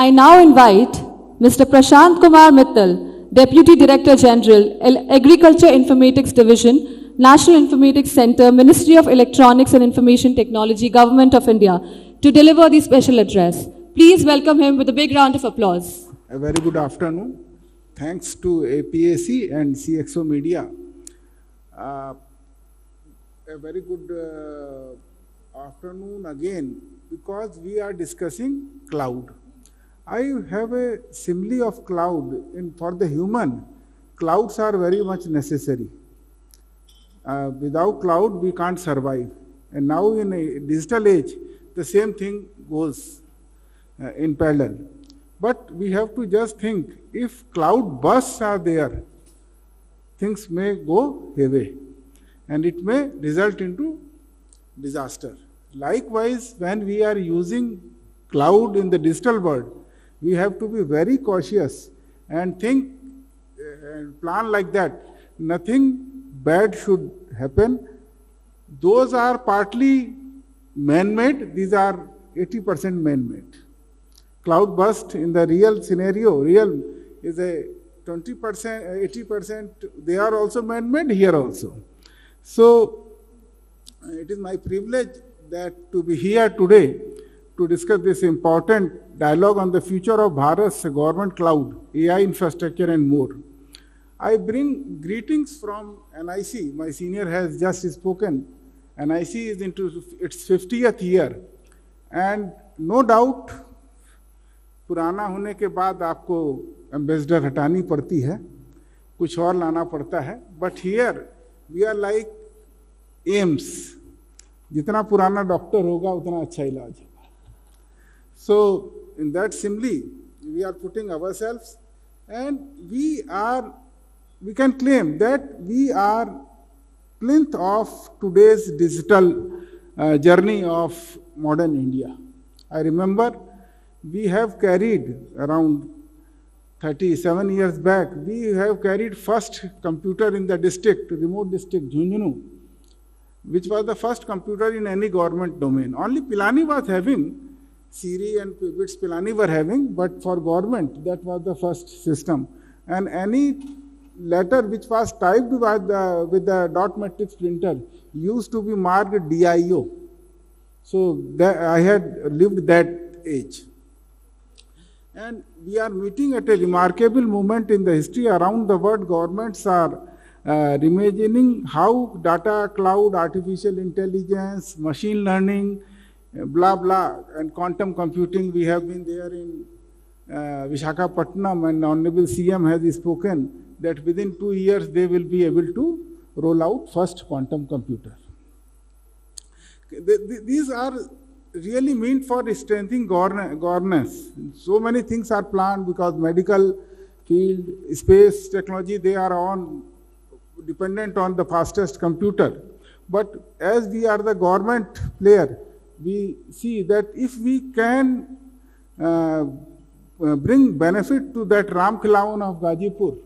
I now invite Mr. Prashant Kumar Mittal, Deputy Director General, Agriculture Informatics Division, National Informatics Center, Ministry of Electronics and Information Technology, Government of India, to deliver the special address. Please welcome him with a big round of applause. A very good afternoon. Thanks to APAC and CXO Media. A very good afternoon again, because we are discussing cloud. I have a simile of cloud. For the human, clouds are very much necessary. Without cloud, we can't survive. And now in a digital age, the same thing goes in parallel. But we have to just think, if cloud bursts are there, things may go hayway, and it may result into disaster. Likewise, when we are using cloud in the digital world, we have to be very cautious and think and plan like that. Nothing bad should happen. Those are partly man-made, these are 80% man-made. Cloud burst in the real scenario, real is a 20%, 80%, they are also man-made here also. So, it is my privilege that to be here today to discuss this important dialogue on the future of Bharat's government cloud, AI infrastructure and more. I bring greetings from NIC. My senior has just spoken. NIC is into its 50th year. And no doubt, पुराना होने के बाद आपको ambassador हटानी पड़ती है, कुछ और लाना पड़ता है. But here, we are like AIIMS. जितना पुराना डॉक्टर होगा उतना अच्छा इलाज होगा. So in that simile, we are putting ourselves, and we can claim that we are plinth of today's digital journey of modern India. I remember we have carried around 37 years back, we have carried first computer in the district, remote district, Jhunjhunu, which was the first computer in any government domain. Only Pilani was having, Siri and bits Pilani were having, but for government, that was the first system. And any letter which was typed with the dot matrix printer used to be marked DIO. So I had lived that age. And we are meeting at a remarkable moment in the history. Around the world, governments are reimagining how data, cloud, artificial intelligence, machine learning, blah, blah, and quantum computing. We have been there in Visakhapatnam, and Honorable CM has spoken that within 2 years they will be able to roll out first quantum computer. These are really meant for strengthening governance. So many things are planned because medical field, space technology, they are on dependent on the fastest computer. But as we are the government player, we see that if we can bring benefit to that Ram Khilaun of Gazipur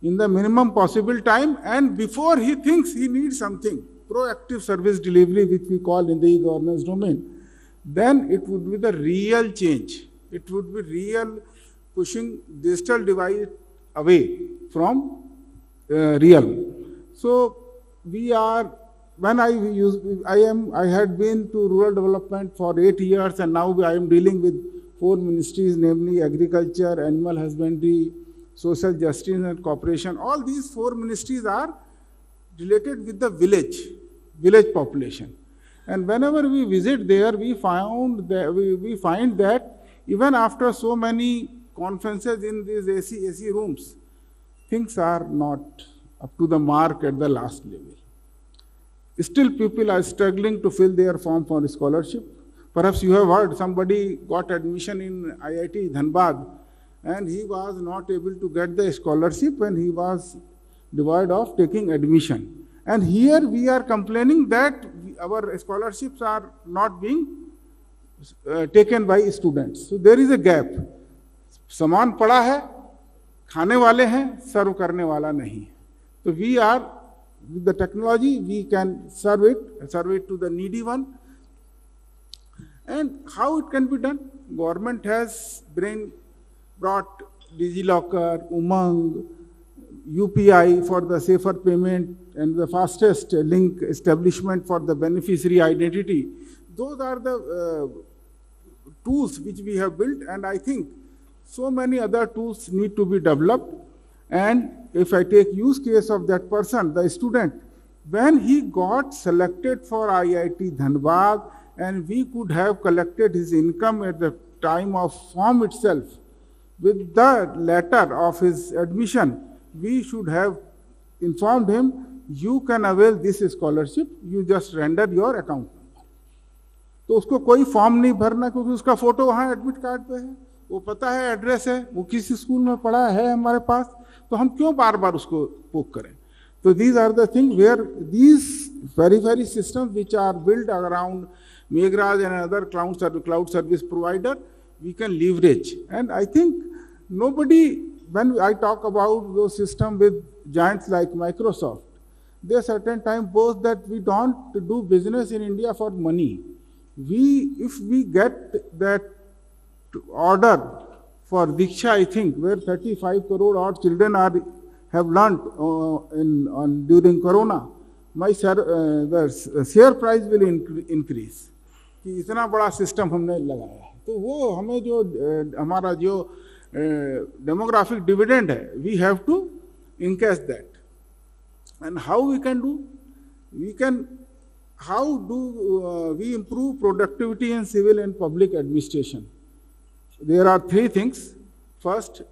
in the minimum possible time, and before he thinks he needs something, proactive service delivery, which we call in the e-governance domain, then it would be the real change. It would be real pushing digital divide away from real. So we are, when I had been to rural development for 8 years, and now I am dealing with 4 ministries, namely agriculture, animal husbandry, social justice and cooperation. All these 4 ministries are related with the village population. And whenever we visit there, we find that even after so many conferences in these AC rooms, things are not up to the mark at the last level. Still, people are struggling to fill their form for scholarship. Perhaps you have heard somebody got admission in IIT Dhanbad, and he was not able to get the scholarship, and he was devoid of taking admission. And here we are complaining that our scholarships are not being taken by students. So there is a gap. सामान पड़ा है, खाने वाले हैं, सर्व करने वाला नहीं. So we are, with the technology, we can serve it to the needy one. And how it can be done? Government has brought DigiLocker, Umang, UPI for the safer payment and the fastest link establishment for the beneficiary identity. Those are the tools which we have built, and I think so many other tools need to be developed. And if I take use case of that person, the student, when he got selected for IIT Dhanbad, and we could have collected his income at the time of form itself, with the letter of his admission, we should have informed him, you can avail this scholarship, you just render your account number. तो उसको कोई form नहीं भरना, क्योंकि उसका photo वहाँ admit card पे है, वो पता है, एड्रेस है, वो किसी स्कूल में पढ़ा है हमारे पास, तो हम क्यों बार बार उसको पोक करें? So these are the things where these very systems which are built around Meghraj and other cloud service provider, we can leverage. And I think nobody, when I talk about those systems with giants like Microsoft, they certain time boast that we don't do business in India for money. If we get that order for Diksha, I think, where 35 crore odd children have learnt during Corona, the share price will increase. कि इतना बड़ा system हमने लगाया है, तो वो हमें जो हमारा जो डेमोग्राफिक डिविडेंड है, we have to encash that. And how we can do? How do we improve productivity in civil and public administration? There are three things. First,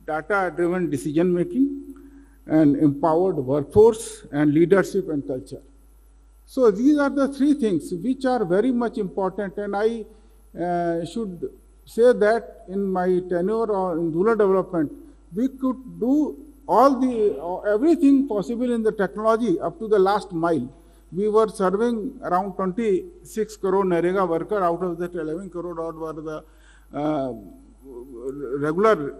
data-driven decision making, and empowered workforce, and leadership and culture. So these are the three things which are very much important, and I should say that in my tenure or in rural development, we could do everything possible in the technology up to the last mile. We were serving around 26 crore NREGA worker, out of that 11 crore odd were the regular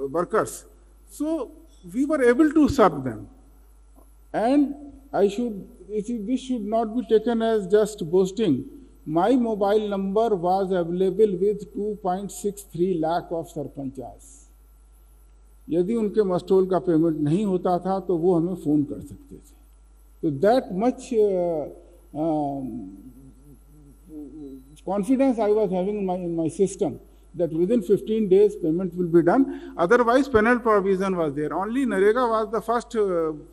workers. So we were able to serve them. And this should not be taken as just boasting. My mobile number was available with 2.63 lakh of sarpanchas. यदि उनके मस्टोल का payment नहीं होता था तो वो हमें phone कर सकते थे. So that much confidence I was having in my system that within 15 days payment will be done. Otherwise, penal provision was there. Only NREGA was the first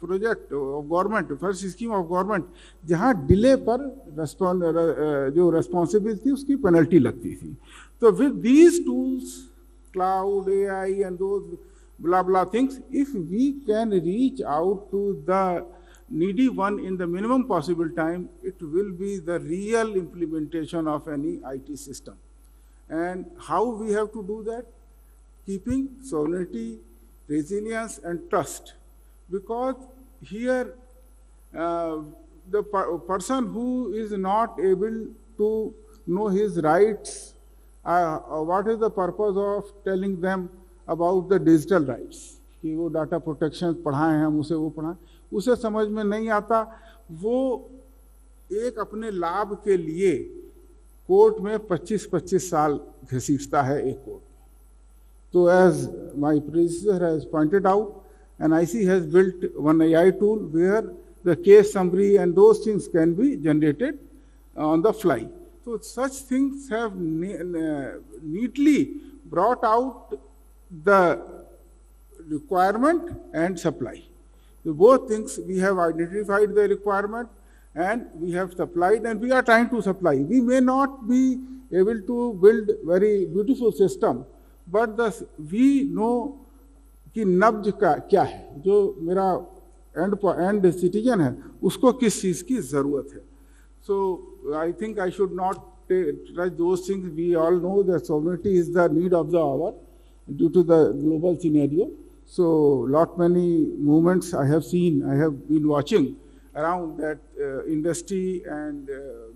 project of government, first scheme of government, जहाँ delay पर जो responsibility थी उसकी penalty लगती थी. So with these tools, cloud, AI, and those blah blah things, if we can reach out to the needy one in the minimum possible time, it will be the real implementation of any IT system. And how we have to do that? Keeping sovereignty, resilience, and trust. Because here, the person who is not able to know his rights, what is the purpose of telling them about the digital rights? कि वो data protection पढ़ाएं हम उसे, वो पढ़ाएं, उसे समझ में नहीं आता. वो एक अपने लाभ के लिए कोर्ट में 25-25 साल घसीटता है एक कोर्ट. तो as my predecessor has pointed out, NIC has built one AI tool where the case summary and those things can be generated on the fly. So such things have neatly brought out the requirement and supply. So both things, we have identified the requirement and we have supplied, and we are trying to supply. We may not be able to build very beautiful system, but we know कि नब्ज का क्या है, जो मेरा and citizen है उसको किस चीज़ की ज़रूरत है. So I think I should not touch those things. We all know that sovereignty is the need of the hour due to the global scenario. So many movements I have seen, I have been watching around that industry and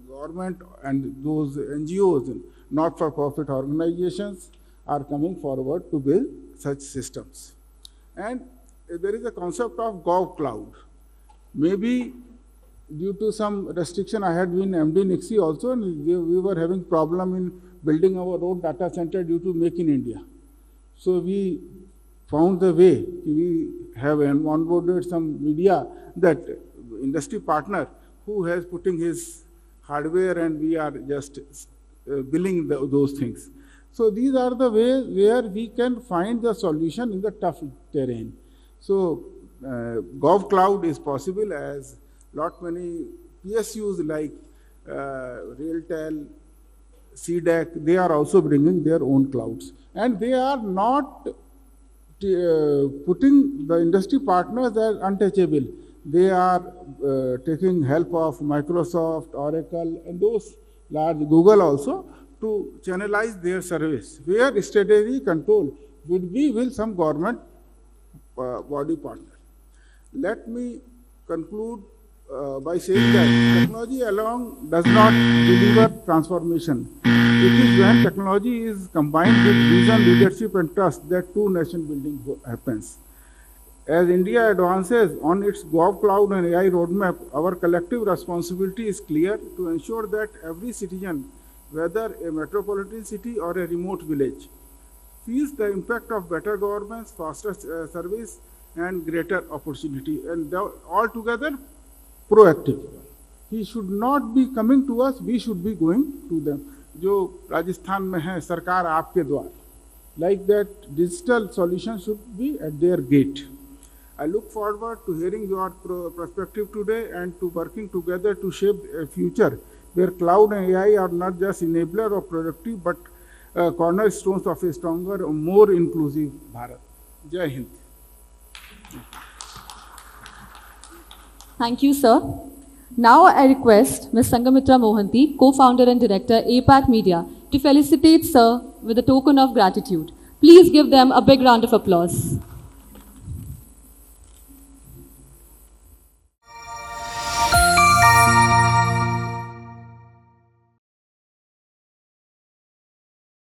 government and those NGOs and not-for-profit organizations are coming forward to build such systems. And there is a concept of GovCloud. Maybe due to some restriction, I had been MD NIC also, and we were having problem in building our own data center due to Make in India. So we found the way. We have onboarded some media, that industry partner who has putting his hardware, and we are just billing those things. So these are the ways where we can find the solution in the tough terrain. So GovCloud is possible, as lot many PSUs like Realtel, CDEC, they are also bringing their own clouds. And they are not putting the industry partners as untouchable. They are taking help of Microsoft, Oracle, and those large, Google also, to channelize their service, where strategy control would be with some government body partner. Let me conclude by saying that technology alone does not deliver transformation. It is when technology is combined with vision, leadership, and trust that true nation building happens. As India advances on its GovCloud and AI roadmap, our collective responsibility is clear to ensure that every citizen, whether a metropolitan city or a remote village, feels the impact of better governance, faster service, and greater opportunity, and altogether proactive. He should not be coming to us, we should be going to them. जो राजस्थान में है, सरकार आपके द्वार, like that digital solution should be at their gate. I look forward to hearing your perspective today and to working together to shape a future where cloud and AI are not just enabler of productivity but cornerstones of a stronger, more inclusive Bharat. Jai Hind. Thank you, sir. Now I request Ms. Sangamitra Mohanty, co-founder and director, APAC Media, to felicitate sir with a token of gratitude. Please give them a big round of applause.